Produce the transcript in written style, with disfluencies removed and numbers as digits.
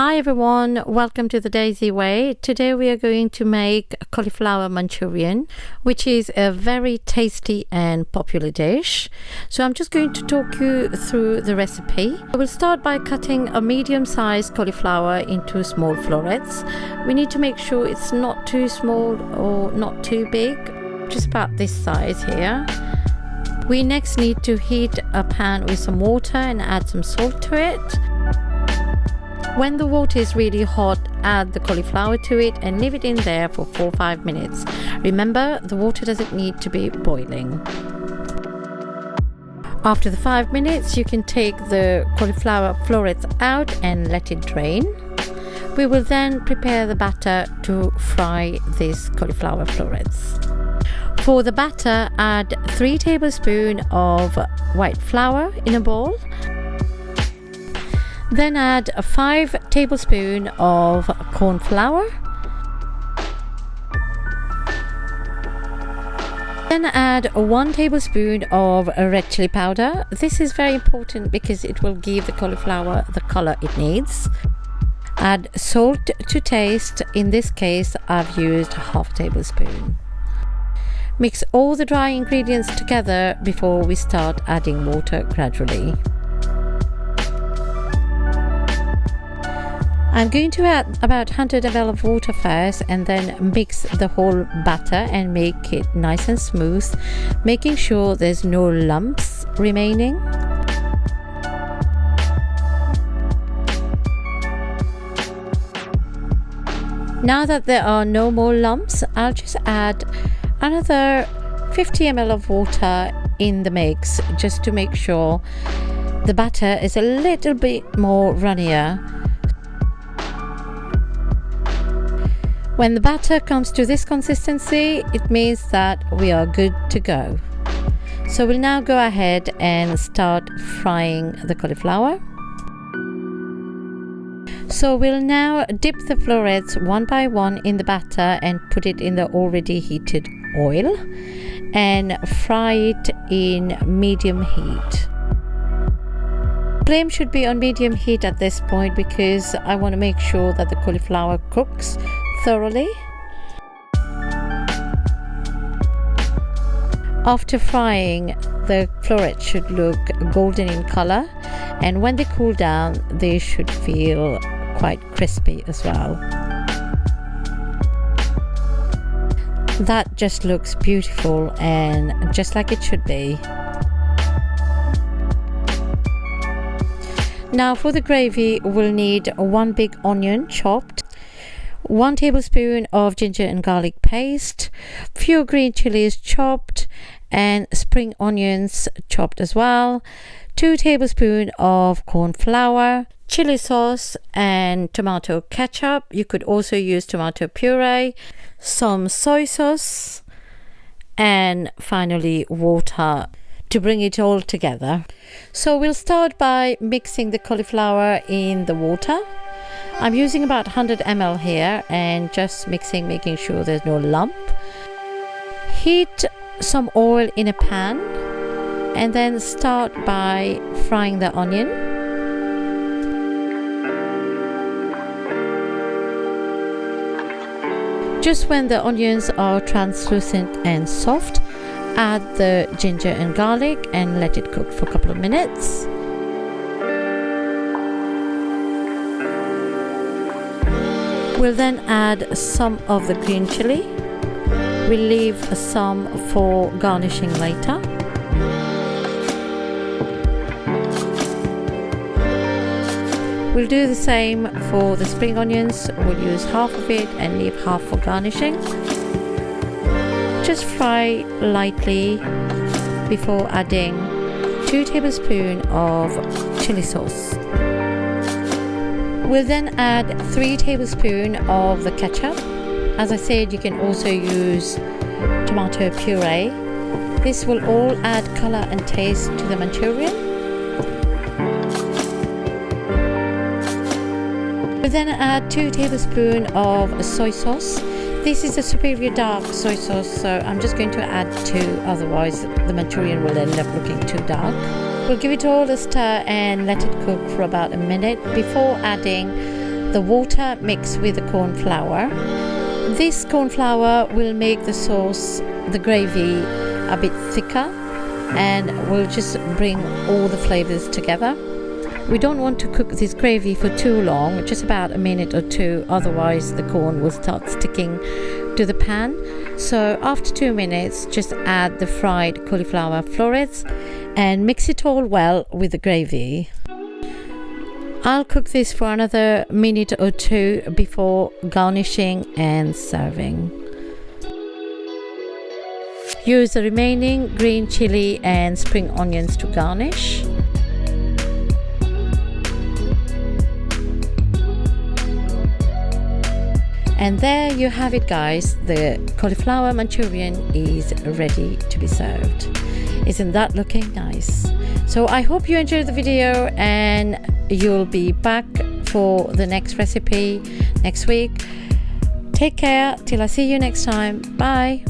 Hi everyone, welcome to the Daisy Way. Today we are going to make cauliflower Manchurian, which is a very tasty and popular dish. So I'm just going to talk you through the recipe. I will start by cutting a medium-sized cauliflower into small florets. We need to make sure it's not too small or not too big, just about this size here. We next need to heat a pan with some water and add some salt to it. When the water is really hot, add the cauliflower to it and leave it in there for 4 or 5 minutes. Remember, the water doesn't need to be boiling. After the 5 minutes, you can take the cauliflower florets out and let it drain. We will then prepare the batter to fry these cauliflower florets. For the batter, add 3 tablespoons of white flour in a bowl. Then add 5 tablespoons of corn flour. Then add 1 tablespoon of red chili powder. This is very important because it will give the cauliflower the color it needs. Add salt to taste. In this case, I've used half tablespoon. Mix all the dry ingredients together before we start adding water gradually. I'm going to add about 100 ml of water first and then mix the whole batter and make it nice and smooth, making sure there's no lumps remaining. Now that there are no more lumps, I'll just add another 50 ml of water in the mix just to make sure the batter is a little bit more runnier. When the batter comes to this consistency, it means that we are good to go. So we'll now go ahead and start frying the cauliflower. So we'll now dip the florets one by one in the batter and put it in the already heated oil and fry it in medium heat. Flame should be on medium heat at this point because I want to make sure that the cauliflower cooks thoroughly. After frying, the florets should look golden in color, and when they cool down, they should feel quite crispy as well. That just looks beautiful and just like it should be. Now for the gravy, we'll need 1 big onion chopped, 1 tablespoon of ginger and garlic paste, few green chilies chopped, and spring onions chopped as well, 2 tablespoons of corn flour, chili sauce and tomato ketchup. You could also use tomato puree, some soy sauce, and finally water to bring it all together. So we'll start by mixing the cauliflower in the water. I'm using about 100 ml here and just mixing, making sure there's no lump. Heat some oil in a pan and then start by frying the onion. Just when the onions are translucent and soft, add the ginger and garlic and let it cook for a couple of minutes. We'll then add some of the green chili. We'll leave some for garnishing later. We'll do the same for the spring onions. We'll use half of it and leave half for garnishing. Just fry lightly before adding 2 tablespoons of chili sauce. We'll then add 3 tablespoons of the ketchup. As I said, you can also use tomato puree. This will all add color and taste to the Manchurian. We'll then add 2 tablespoons of soy sauce. This is a superior dark soy sauce, so I'm just going to add 2, otherwise the Manchurian will end up looking too dark. We'll give it all a stir and let it cook for about a minute before adding the water mixed with the corn flour. This corn flour will make the sauce, the gravy, a bit thicker, and will just bring all the flavors together. We don't want to cook this gravy for too long, just about a minute or two, otherwise the corn will start sticking to the pan. So after 2 minutes, just add the fried cauliflower florets and mix it all well with the gravy. I'll cook this for another minute or two before garnishing and serving. Use the remaining green chili and spring onions to garnish. And there you have it, guys. The cauliflower Manchurian is ready to be served. Isn't that looking nice? So I hope you enjoyed the video, and you'll be back for the next recipe next week. Take care till I see you next time. Bye.